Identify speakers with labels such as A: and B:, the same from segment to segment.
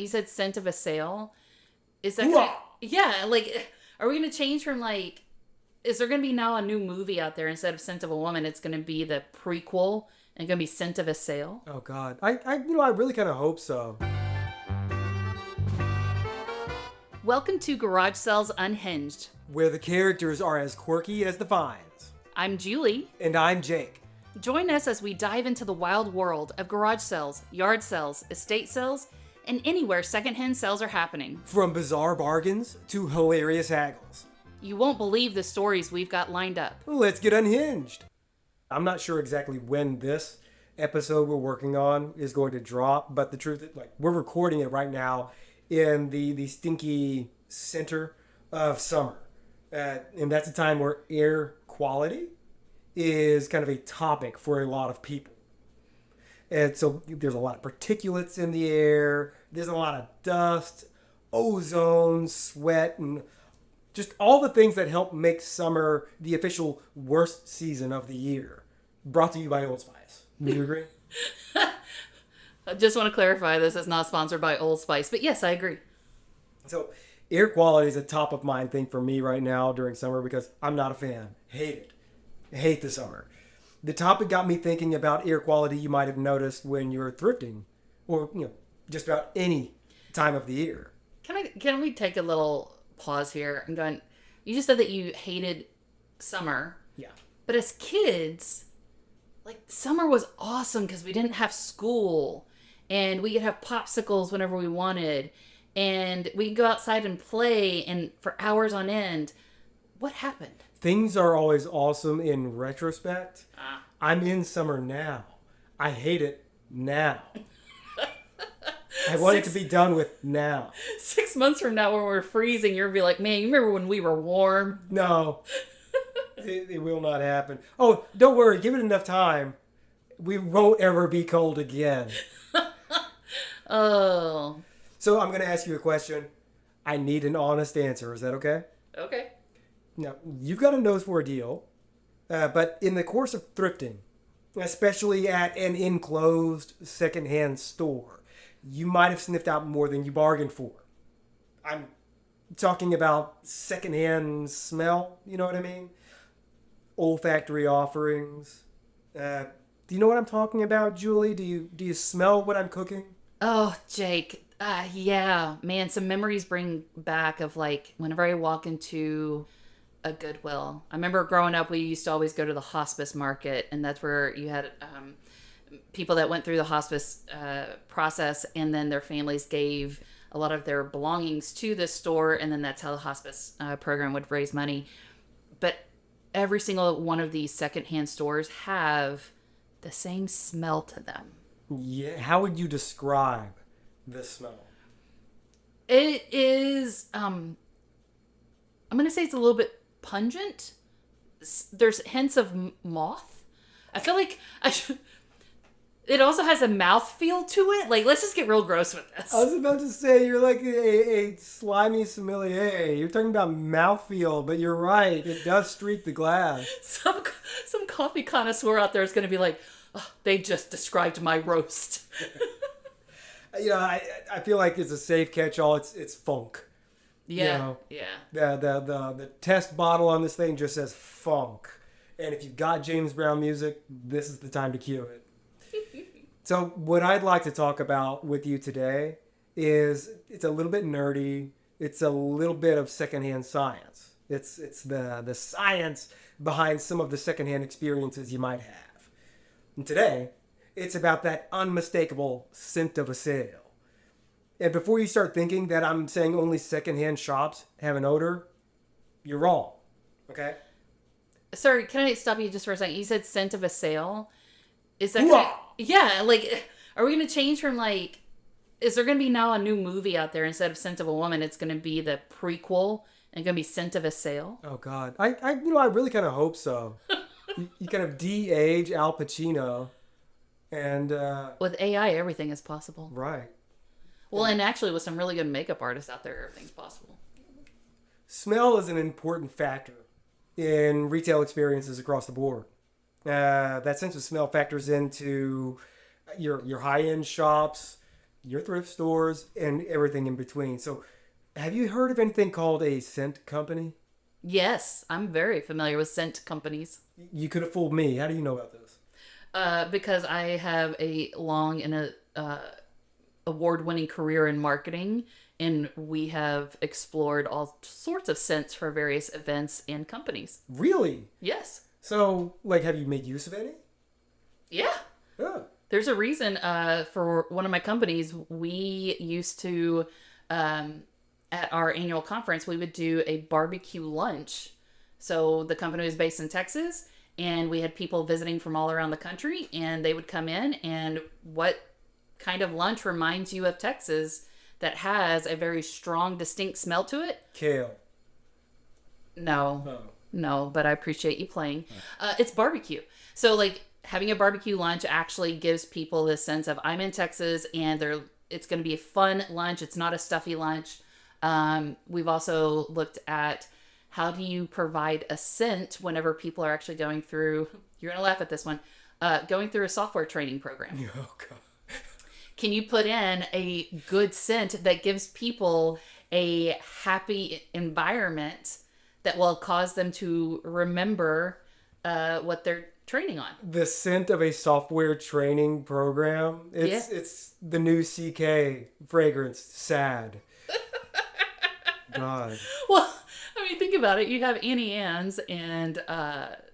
A: You said scent of a sale. Is that gonna, yeah, like, are we gonna change from like, is there gonna be now a new movie out there instead of Scent of a Woman? It's gonna be the prequel and gonna be Scent of a Sale.
B: Oh God, I really kind of hope so.
A: Welcome to Garage Sales Unhinged.
B: Where the characters are as quirky as the finds.
A: I'm Julie.
B: And I'm Jake.
A: Join us as we dive into the wild world of garage sales, yard sales, estate sales, and anywhere secondhand sales are happening.
B: From bizarre bargains to hilarious haggles.
A: You won't believe the stories we've got lined up.
B: Let's get unhinged. I'm not sure exactly when this episode we're working on is going to drop, but the truth is, like, we're recording it right now in the stinky center of summer. And that's a time where air quality is kind of a topic for a lot of people. And so there's a lot of particulates in the air. There's a lot of dust, ozone, sweat, and just all the things that help make summer the official worst season of the year. Brought to you by Old Spice. Do you agree?
A: I just want to clarify this is not sponsored by Old Spice, but yes, I agree.
B: So air quality is a top of mind thing for me right now during summer because I'm not a fan. Hate it. Hate the summer. The topic got me thinking about air quality you might have noticed when you're thrifting or, just about any time of the year.
A: Can we take a little pause here? I'm going, you just said that you hated summer.
B: Yeah.
A: But as kids, like, summer was awesome because we didn't have school and we could have popsicles whenever we wanted and we could go outside and play and for hours on end. What happened?
B: Things are always awesome in retrospect. I'm in summer now. I hate it now. I want it to be done with now.
A: 6 months from now when we're freezing, you're going to be like, man, you remember when we were warm?
B: No. It will not happen. Oh, don't worry. Give it enough time. We won't ever be cold again.
A: Oh.
B: So I'm going to ask you a question. I need an honest answer. Is that okay?
A: Okay.
B: Now, you've got a nose for a deal, but in the course of thrifting, especially at an enclosed secondhand store, you might have sniffed out more than you bargained for. I'm talking about secondhand smell, you know what I mean? Olfactory offerings. Do you know what I'm talking about, Julie? Do you smell what I'm cooking?
A: Oh, Jake. Yeah, man, some memories bring back of like whenever I walk into a Goodwill. I remember growing up, we used to always go to the hospice market, and that's where you had people that went through the hospice process, and then their families gave a lot of their belongings to this store, and then that's how the hospice program would raise money. But every single one of these secondhand stores have the same smell to them.
B: Yeah. How would you describe this smell?
A: It is, I'm going to say it's a little bit pungent. There's hints of moth. I feel like it also has a mouth feel to it. Like, let's just get real gross with this.
B: I was about to say, you're like a slimy sommelier. You're talking about mouthfeel, but you're right. It does streak the glass.
A: Some coffee connoisseur out there is going to be like, oh, they just described my roast.
B: I feel like it's a safe catch-all. It's funk.
A: Yeah, yeah.
B: The test bottle on this thing just says funk. And if you've got James Brown music, this is the time to cue it. So what I'd like to talk about with you today is it's a little bit nerdy. It's a little bit of secondhand science. It's the science behind some of the secondhand experiences you might have. And today, it's about that unmistakable scent of a sale. And before you start thinking that I'm saying only secondhand shops have an odor, you're wrong. Okay?
A: Sorry, can I stop you just for a second? You said scent of a sale. Is that yeah, like, are we going to change from like, is there going to be now a new movie out there instead of Scent of a Woman? It's going to be the prequel and going to be Scent of a Sale?
B: Oh God. I really kind of hope so. you kind of de-age Al Pacino and
A: with AI, everything is possible.
B: Right.
A: Well, and actually with some really good makeup artists out there, everything's possible.
B: Smell is an important factor in retail experiences across the board. That sense of smell factors into your high-end shops, your thrift stores, and everything in between. So, have you heard of anything called a scent company?
A: Yes, I'm very familiar with scent companies.
B: You could have fooled me. How do you know about this?
A: Because I have a long and award-winning career in marketing, and we have explored all sorts of scents for various events and companies.
B: Really?
A: Yes.
B: So, like, have you made use of any?
A: Yeah.
B: Yeah.
A: There's a reason for one of my companies, we used to, at our annual conference, we would do a barbecue lunch. So the company was based in Texas, and we had people visiting from all around the country, and they would come in, and what kind of lunch reminds you of Texas that has a very strong, distinct smell to it?
B: Kale.
A: No.
B: Oh.
A: No, but I appreciate you playing. It's barbecue. So, like, having a barbecue lunch actually gives people this sense of I'm in Texas, and it's going to be a fun lunch. It's not a stuffy lunch. We've also looked at how do you provide a scent whenever people are actually going through, you're going to laugh at this one, going through a software training program.
B: Oh, God.
A: Can you put in a good scent that gives people a happy environment that will cause them to remember what they're training on?
B: The scent of a software training program. It's the new CK fragrance. Sad. God.
A: Well, I mean, think about it. You have Annie Ann's and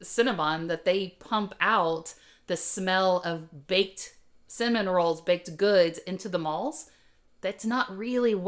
A: Cinnabon that they pump out the smell of baked cinnamon rolls, baked goods into the malls. That's not really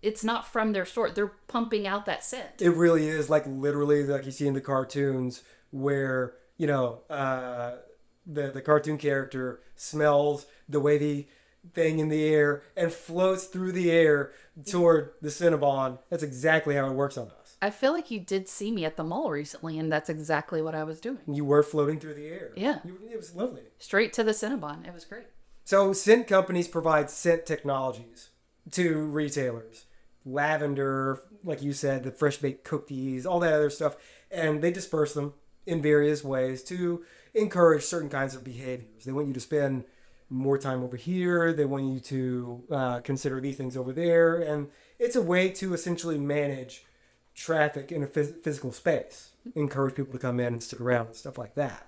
A: it's not from their store. They're pumping out that scent.
B: It really is like literally like you see in the cartoons where, the cartoon character smells the wavy thing in the air and floats through the air toward the Cinnabon. That's exactly how it works on us.
A: I feel like you did see me at the mall recently, and that's exactly what I was doing.
B: You were floating through the air.
A: Yeah.
B: It was lovely.
A: Straight to the Cinnabon. It was great.
B: So scent companies provide scent technologies to retailers. Lavender, like you said, the fresh baked cookies, all that other stuff. And they disperse them in various ways to encourage certain kinds of behaviors. They want you to spend more time over here. They want you to consider these things over there. And it's a way to essentially manage traffic in a physical space. Encourage people to come in and stick around and stuff like that.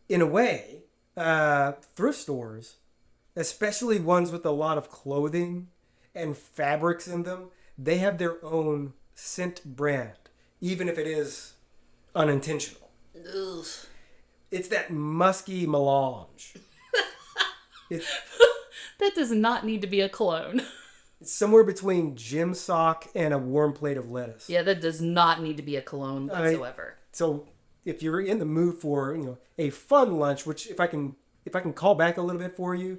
B: In a way, thrift stores, especially ones with a lot of clothing and fabrics in them, they have their own scent brand, even if it is unintentional.
A: Ugh.
B: It's that musky melange.
A: That does not need to be a cologne.
B: It's somewhere between gym sock and a warm plate of lettuce.
A: Yeah, that does not need to be a cologne whatsoever.
B: So if you're in the mood for a fun lunch, which if I can call back a little bit for you,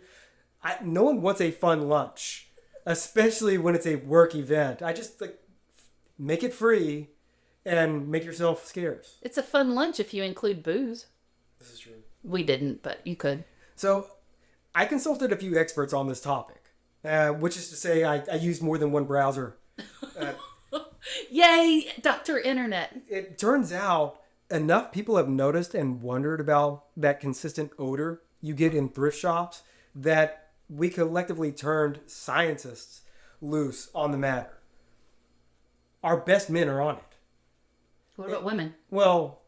B: no one wants a fun lunch, especially when it's a work event. I just make it free and make yourself scarce.
A: It's a fun lunch if you include booze.
B: This is true.
A: We didn't, but you could.
B: So I consulted a few experts on this topic, which is to say I used more than one browser.
A: Yay, Dr. Internet.
B: It turns out enough people have noticed and wondered about that consistent odor you get in thrift shops that we collectively turned scientists loose on the matter. Our best men are on it.
A: What about women?
B: Well,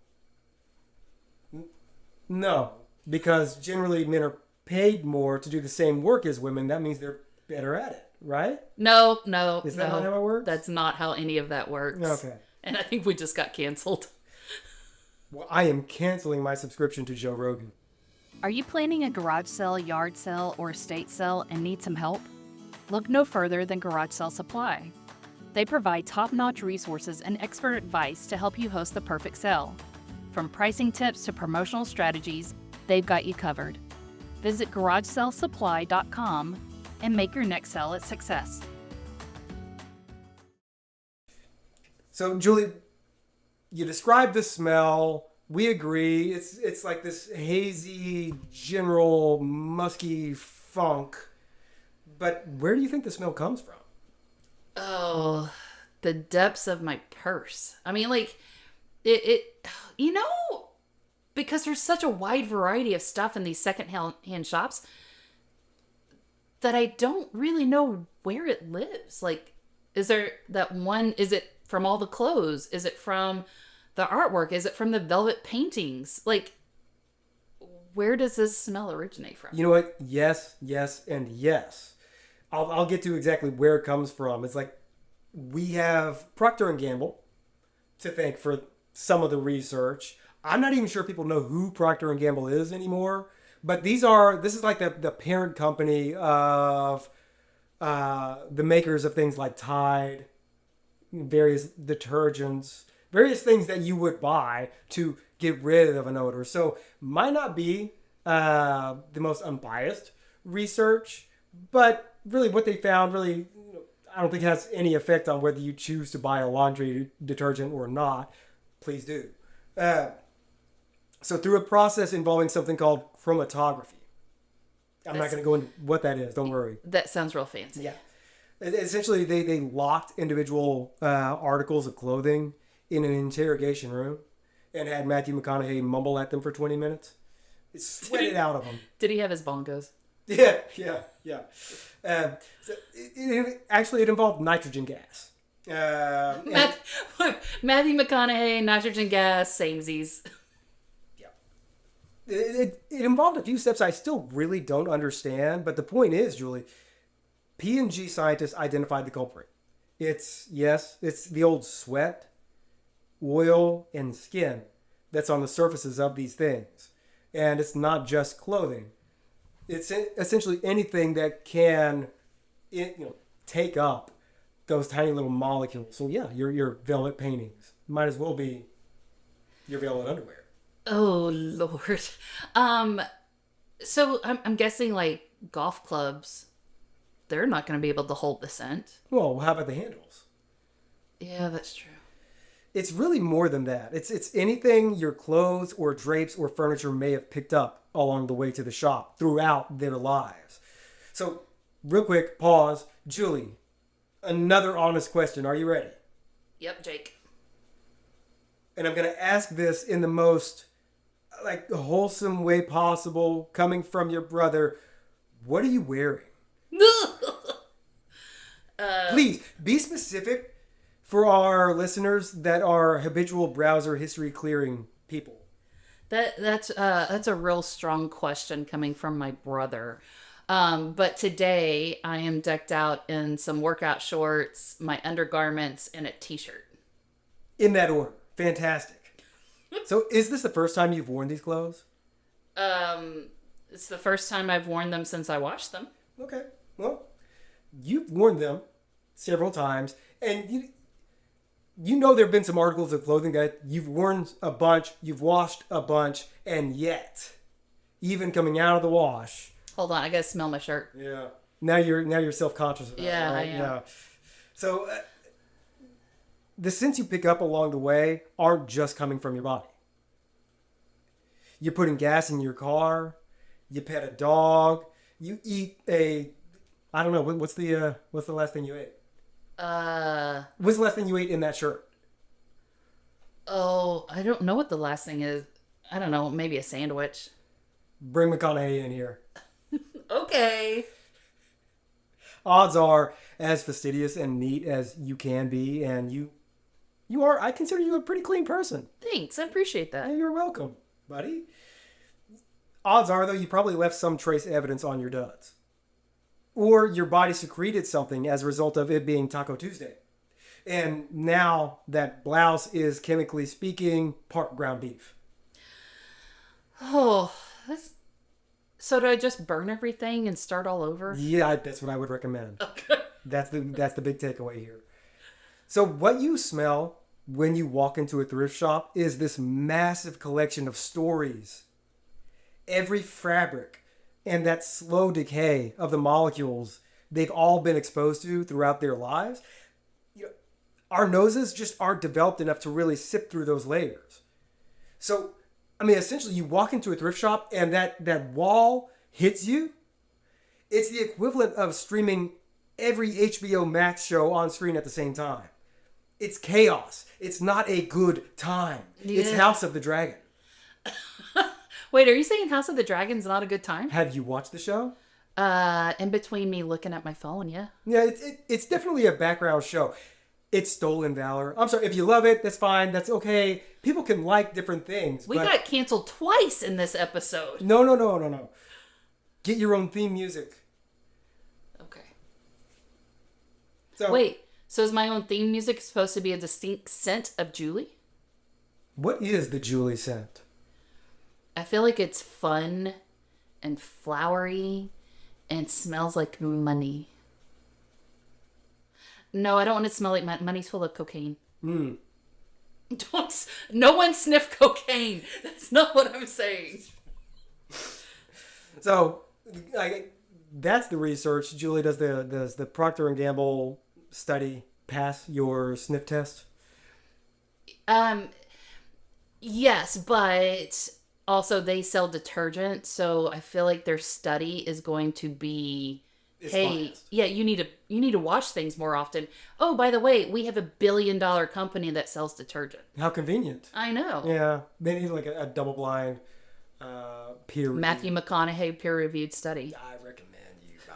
B: no, because generally men are paid more to do the same work as women. That means they're better at it, right?
A: No.
B: Is that not how it works?
A: That's not how any of that works.
B: Okay.
A: And I think we just got canceled.
B: Well, I am canceling my subscription to Joe Rogan.
C: Are you planning a garage sale, yard sale, or estate sale and need some help? Look no further than Garage Sale Supply. They provide top-notch resources and expert advice to help you host the perfect sale. From pricing tips to promotional strategies, they've got you covered. Visit GarageSaleSupply.com and make your next sale a success.
B: So, Julie, you described the smell. We agree. It's like this hazy, general, musky funk. But where do you think the smell comes from?
A: Oh, the depths of my purse. I mean, like, it because there's such a wide variety of stuff in these secondhand shops, that I don't really know where it lives. Like, is there that one? Is it from all the clothes? Is it from the artwork? Is it from the velvet paintings? Like, where does this smell originate from?
B: You know what? Yes, yes, and yes. I'll get to exactly where it comes from. It's like we have Procter and Gamble to thank for some of the research. I'm not even sure people know who Procter and Gamble is anymore, but this is like the parent company of the makers of things like Tide, various detergents, various things that you would buy to get rid of an odor. So might not be the most unbiased research, but really what they found really, I don't think has any effect on whether you choose to buy a laundry detergent or not. Please do. So through a process involving something called chromatography. I'm not going to go into what that is. Don't worry.
A: That sounds real fancy.
B: Yeah. Essentially, they locked individual articles of clothing in an interrogation room and had Matthew McConaughey mumble at them for 20 minutes. It sweat it out of them.
A: Did he have his bongos?
B: Yeah. So it involved nitrogen gas.
A: Matthew McConaughey, nitrogen gas, samesies.
B: It involved a few steps I still really don't understand, but the point is, Julie, P&G scientists identified the culprit. It's the old sweat, oil, and skin that's on the surfaces of these things. And it's not just clothing. It's essentially anything that can take up those tiny little molecules. So yeah, your velvet paintings might as well be your velvet underwear.
A: Oh Lord. So I'm guessing like golf clubs, they're not going to be able to hold the scent.
B: Well, how about the handles?
A: Yeah, that's true.
B: It's really more than that. It's anything your clothes or drapes or furniture may have picked up along the way to the shop throughout their lives. So, real quick, pause. Julie, another honest question. Are you ready?
A: Yep, Jake.
B: And I'm going to ask this in the most wholesome way possible, coming from your brother. What are you wearing? Please be specific for our listeners that are habitual browser history clearing people.
A: That's a real strong question coming from my brother. But today I am decked out in some workout shorts, my undergarments, and a t-shirt.
B: In that order. Fantastic. So is this the first time you've worn these clothes?
A: It's the first time I've worn them since I washed them.
B: Okay. Well, you've worn them several times, and you know there have been some articles of clothing that you've worn a bunch, you've washed a bunch, and yet, even coming out of the wash.
A: Hold on, I gotta smell my shirt.
B: Yeah. Now you're self-conscious about it, right?
A: I am.
B: Yeah. So the scents you pick up along the way aren't just coming from your body. You're putting gas in your car. You pet a dog. You eat I don't know. What's the last thing you ate? What's the last thing you ate in that shirt?
A: Oh, I don't know what the last thing is. I don't know. Maybe a sandwich.
B: Bring McConaughey in here.
A: Okay.
B: Odds are as fastidious and neat as you can be, and you are. I consider you a pretty clean person.
A: Thanks. I appreciate that.
B: You're welcome, buddy. Odds are, though, you probably left some trace evidence on your duds. Or your body secreted something as a result of it being Taco Tuesday. And now that blouse is, chemically speaking, part ground beef.
A: Oh, so do I just burn everything and start all over?
B: Yeah, that's what I would recommend.
A: Okay.
B: That's the big takeaway here. So what you smell when you walk into a thrift shop is this massive collection of stories. Every fabric and that slow decay of the molecules they've all been exposed to throughout their lives. Our noses just aren't developed enough to really sift through those layers. So, I mean, essentially you walk into a thrift shop and that wall hits you. It's the equivalent of streaming every HBO Max show on screen at the same time. It's chaos. It's not a good time. Yeah. It's House of the Dragon.
A: Wait, are you saying House of the Dragon's not a good time?
B: Have you watched the show?
A: In between me looking at my phone, yeah.
B: Yeah, it's definitely a background show. It's stolen valor. I'm sorry, if you love it, that's fine. That's okay. People can like different things.
A: We got canceled twice in this episode.
B: No. Get your own theme music.
A: Okay.
B: So
A: Wait, so is my own theme music supposed to be a distinct scent of Julie?
B: what is the Julie scent?
A: I feel like it's fun and flowery and smells like money. No, I don't want to smell like money's full of cocaine. No one sniff cocaine. That's not what I'm saying.
B: So that's the research. Julie, does the Procter and Gamble study pass your sniff test?
A: Yes, but also they sell detergent, so I feel like their study is going to be,
B: It's
A: hey,
B: biased.
A: yeah, you need to wash things more often. Oh, by the way, we have a $1 billion company that sells detergent.
B: How convenient.
A: I know.
B: Yeah, they need like a double-blind peer review.
A: Matthew McConaughey peer-reviewed study.
B: I recommend you buy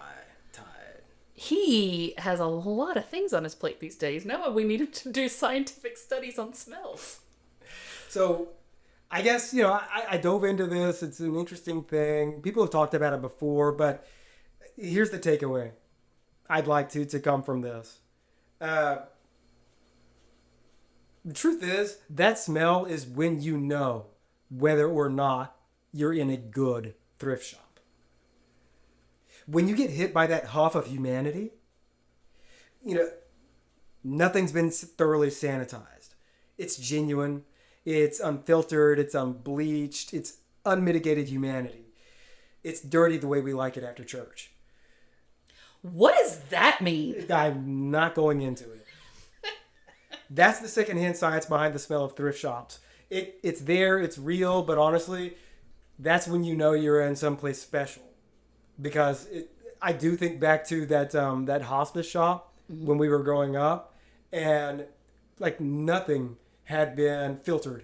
B: Tide.
A: He has a lot of things on his plate these days. Now we need him to do scientific studies on smells.
B: So, I guess, I dove into this. It's an interesting thing. People have talked about it before, but here's the takeaway I'd like to come from this. The truth is, that smell is when you know whether or not you're in a good thrift shop. When you get hit by that huff of humanity, nothing's been thoroughly sanitized. It's genuine. It's unfiltered, it's unbleached, it's unmitigated humanity. It's dirty the way we like it after church.
A: What does that mean?
B: I'm not going into it. That's the secondhand science behind the smell of thrift shops. It's there, it's real, but honestly, that's when you know you're in someplace special. Because I do think back to that hospice shop when we were growing up, and like nothing had been filtered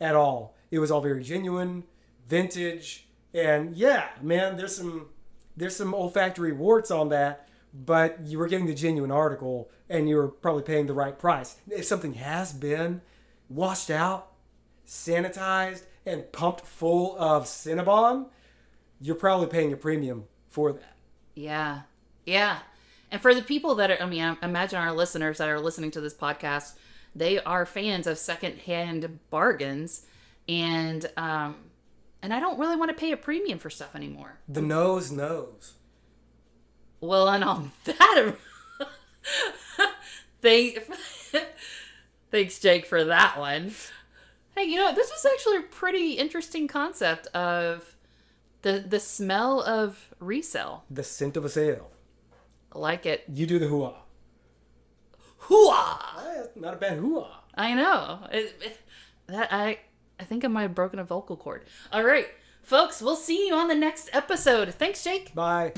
B: at all. It was all very genuine, vintage, and yeah, man, there's some olfactory warts on that, but you were getting the genuine article and you were probably paying the right price. If something has been washed out, sanitized, and pumped full of Cinnabon, you're probably paying a premium for that.
A: Yeah. Yeah. And for the people that are, I imagine our listeners that are listening to this podcast, they are fans of secondhand bargains, and I don't really want to pay a premium for stuff anymore.
B: The nose knows.
A: Well, and on that, thanks, Jake, for that one. Hey, this was actually a pretty interesting concept of the smell of resale.
B: The scent of a sale.
A: I like it.
B: You do the hoo-ah.
A: Hoo-ah!
B: Not a bad hoo-ah.
A: I know. I think I might have broken a vocal cord. All right, folks, we'll see you on the next episode. Thanks, Jake.
B: Bye.